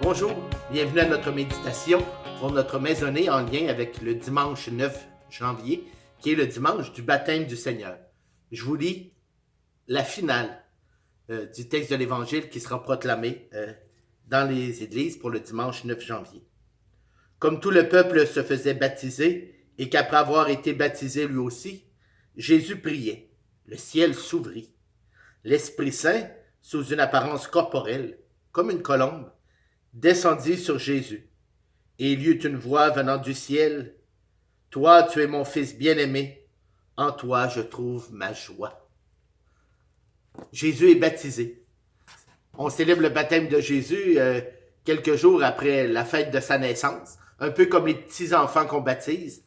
Bonjour, bienvenue à notre méditation pour notre maisonnée en lien avec le dimanche 9 janvier, qui est le dimanche du baptême du Seigneur. Je vous lis la finale du texte de l'Évangile qui sera proclamé dans les églises pour le dimanche 9 janvier. Comme tout le peuple se faisait baptiser et qu'après avoir été baptisé lui aussi, Jésus priait. Le ciel s'ouvrit. L'Esprit Saint, sous une apparence corporelle, comme une colombe, descendit sur Jésus. Et il y eut une voix venant du ciel. « Toi, tu es mon Fils bien-aimé. En toi, je trouve ma joie. » Jésus est baptisé. On célèbre le baptême de Jésus quelques jours après la fête de sa naissance, un peu comme les petits-enfants qu'on baptise.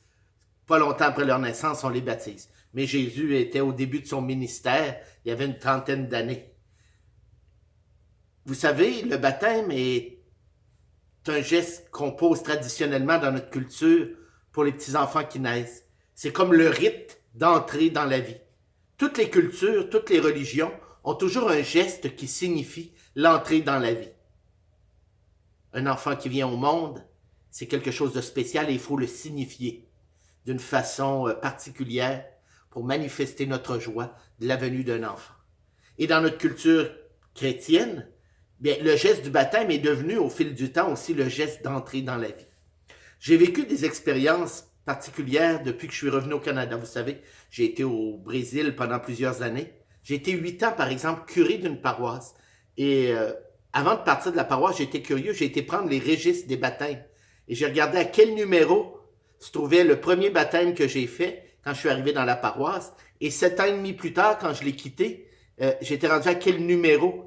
Pas longtemps après leur naissance, on les baptise. Mais Jésus était au début de son ministère, il y avait une trentaine d'années. Vous savez, le baptême est un geste qu'on pose traditionnellement dans notre culture pour les petits-enfants qui naissent. C'est comme le rite d'entrée dans la vie. Toutes les cultures, toutes les religions ont toujours un geste qui signifie l'entrée dans la vie. Un enfant qui vient au monde, c'est quelque chose de spécial et il faut le signifier d'une façon particulière pour manifester notre joie de la venue d'un enfant. Et dans notre culture chrétienne, bien, le geste du baptême est devenu au fil du temps aussi le geste d'entrée dans la vie. J'ai vécu des expériences particulières depuis que je suis revenu au Canada. Vous savez, j'ai été au Brésil pendant plusieurs années. J'ai été 8 ans, par exemple, curé d'une paroisse. Et avant de partir de la paroisse, j'étais curieux. J'ai été prendre les registres des baptêmes. Et j'ai regardé à quel numéro se trouvait le premier baptême que j'ai fait quand je suis arrivé dans la paroisse. Et 7 ans et demi plus tard, quand je l'ai quitté, j'étais rendu à quel numéro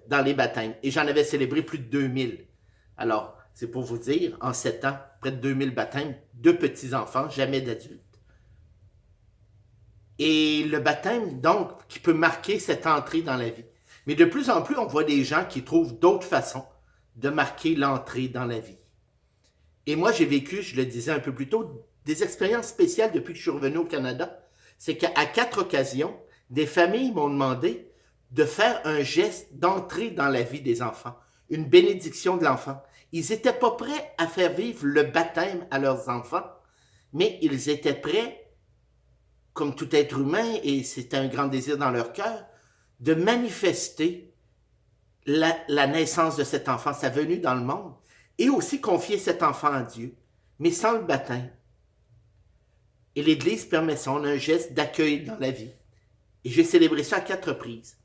dans les baptêmes. Et j'en avais célébré plus de 2000. Alors, c'est pour vous dire, en 7 ans, près de 2000 baptêmes, de petits-enfants, jamais d'adultes. Et le baptême, donc, qui peut marquer cette entrée dans la vie. Mais de plus en plus, on voit des gens qui trouvent d'autres façons de marquer l'entrée dans la vie. Et moi, j'ai vécu, je le disais un peu plus tôt, des expériences spéciales depuis que je suis revenu au Canada. C'est qu'à 4 occasions, des familles m'ont demandé de faire un geste d'entrée dans la vie des enfants, une bénédiction de l'enfant. Ils n'étaient pas prêts à faire vivre le baptême à leurs enfants, mais ils étaient prêts, comme tout être humain, et c'était un grand désir dans leur cœur, de manifester la naissance de cet enfant, sa venue dans le monde, et aussi confier cet enfant à Dieu, mais sans le baptême. Et l'Église permet ça, on a un geste d'accueil dans la vie. Et j'ai célébré ça à 4 reprises.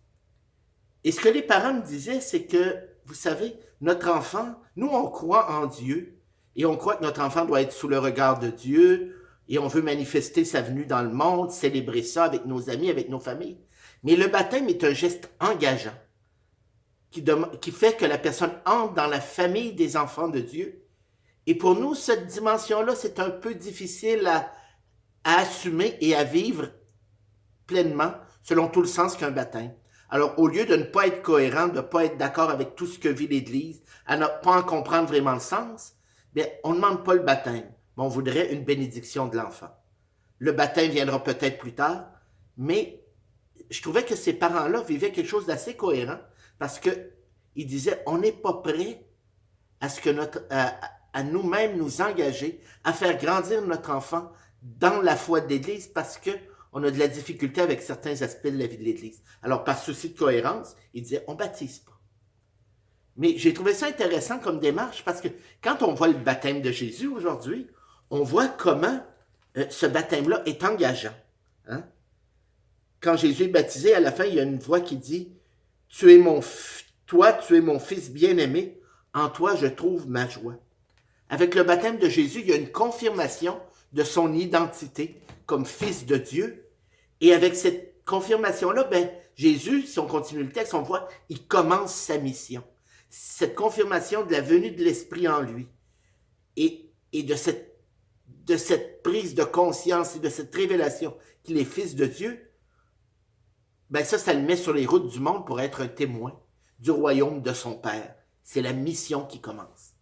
Et ce que les parents me disaient, c'est que, vous savez, notre enfant, nous on croit en Dieu, et on croit que notre enfant doit être sous le regard de Dieu, et on veut manifester sa venue dans le monde, célébrer ça avec nos amis, avec nos familles. Mais le baptême est un geste engageant, qui fait que la personne entre dans la famille des enfants de Dieu. Et pour nous, cette dimension-là, c'est un peu difficile à assumer et à vivre pleinement, selon tout le sens qu'un baptême. Alors, au lieu de ne pas être cohérent, de ne pas être d'accord avec tout ce que vit l'Église, à ne pas en comprendre vraiment le sens, bien, on ne demande pas le baptême, mais on voudrait une bénédiction de l'enfant. Le baptême viendra peut-être plus tard, mais je trouvais que ces parents-là vivaient quelque chose d'assez cohérent parce qu'ils disaient, on n'est pas prêt à ce que à nous-mêmes nous engager, à faire grandir notre enfant dans la foi de l'Église parce que on a de la difficulté avec certains aspects de la vie de l'Église. Alors, par souci de cohérence, il disait, on ne baptise pas. Mais j'ai trouvé ça intéressant comme démarche parce que quand on voit le baptême de Jésus aujourd'hui, on voit comment ce baptême-là est engageant. Hein? Quand Jésus est baptisé, à la fin, il y a une voix qui dit, toi, tu es mon Fils bien-aimé, en toi, je trouve ma joie. Avec le baptême de Jésus, il y a une confirmation de son identité comme Fils de Dieu. Et avec cette confirmation-là, ben, Jésus, si on continue le texte, on voit, il commence sa mission. Cette confirmation de la venue de l'Esprit en lui. Et de cette prise de conscience et de cette révélation qu'il est Fils de Dieu, ben ça le met sur les routes du monde pour être un témoin du royaume de son Père. C'est la mission qui commence.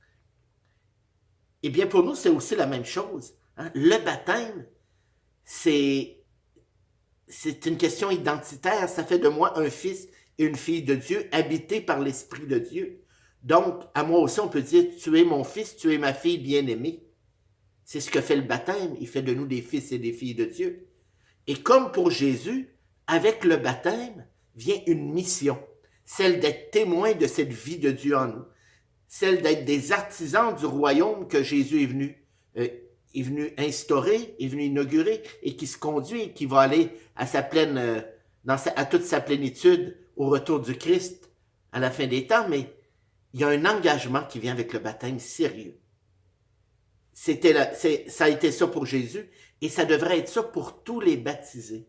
Eh bien, pour nous, c'est aussi la même chose. Hein? Le baptême, c'est une question identitaire. Ça fait de moi un fils et une fille de Dieu, habités par l'Esprit de Dieu. Donc, à moi aussi, on peut dire, tu es mon fils, tu es ma fille bien-aimée. C'est ce que fait le baptême. Il fait de nous des fils et des filles de Dieu. Et comme pour Jésus, avec le baptême vient une mission, celle d'être témoin de cette vie de Dieu en nous, celle d'être des artisans du royaume que Jésus est venu instaurer, est venu inaugurer et qui se conduit, qui va aller à sa pleine, à toute sa plénitude au retour du Christ à la fin des temps. Mais il y a un engagement qui vient avec le baptême sérieux. Ça a été ça pour Jésus et ça devrait être ça pour tous les baptisés.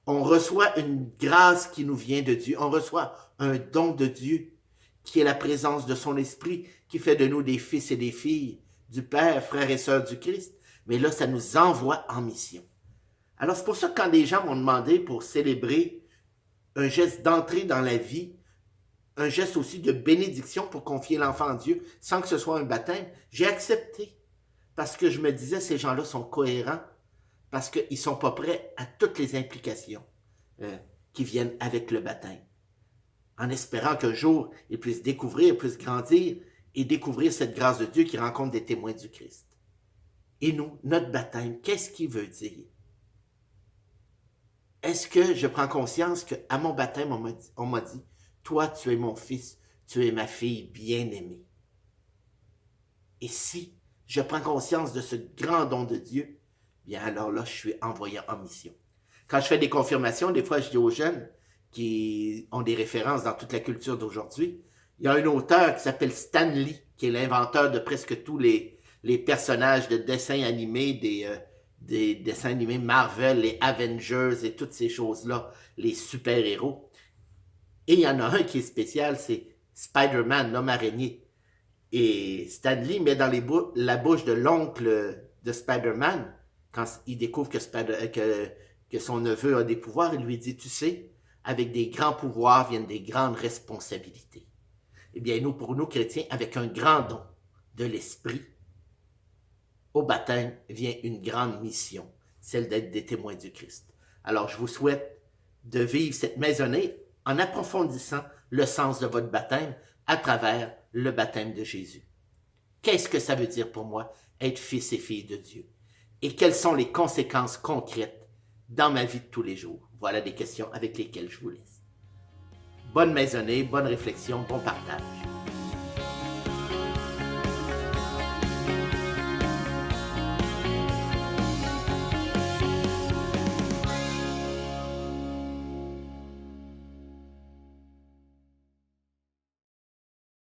On reçoit une grâce qui nous vient de Dieu. On reçoit un don de Dieu qui est la présence de son esprit, qui fait de nous des fils et des filles du Père, frères et sœurs du Christ. Mais là, ça nous envoie en mission. Alors, c'est pour ça que quand des gens m'ont demandé pour célébrer un geste d'entrée dans la vie, un geste aussi de bénédiction pour confier l'enfant à Dieu, sans que ce soit un baptême, j'ai accepté. Parce que je me disais, ces gens-là sont cohérents, parce qu'ils ne sont pas prêts à toutes les implications qui viennent avec le baptême. En espérant qu'un jour, ils puissent découvrir, puissent grandir et découvrir cette grâce de Dieu qui rencontre des témoins du Christ. Et nous, notre baptême, qu'est-ce qu'il veut dire? Est-ce que je prends conscience qu'à mon baptême, on m'a dit, toi, tu es mon fils, tu es ma fille bien-aimée. Et si je prends conscience de ce grand don de Dieu, bien alors là, je suis envoyé en mission. Quand je fais des confirmations, des fois, je dis aux jeunes qui ont des références dans toute la culture d'aujourd'hui, il y a un auteur qui s'appelle Stan Lee, qui est l'inventeur de presque tous les personnages de dessins animés, des dessins animés Marvel, les Avengers et toutes ces choses-là, les super-héros. Et il y en a un qui est spécial, c'est Spider-Man, l'homme araignée. Et Stan Lee met dans la bouche de l'oncle de Spider-Man, quand il découvre que son neveu a des pouvoirs, il lui dit, tu sais, avec des grands pouvoirs viennent des grandes responsabilités. Eh bien, pour nous chrétiens, avec un grand don de l'esprit, au baptême vient une grande mission, celle d'être des témoins du Christ. Alors, je vous souhaite de vivre cette maisonnée en approfondissant le sens de votre baptême à travers le baptême de Jésus. Qu'est-ce que ça veut dire pour moi, être fils et fille de Dieu? Et quelles sont les conséquences concrètes dans ma vie de tous les jours? Voilà des questions avec lesquelles je vous laisse. Bonne maisonnée, bonne réflexion, bon partage.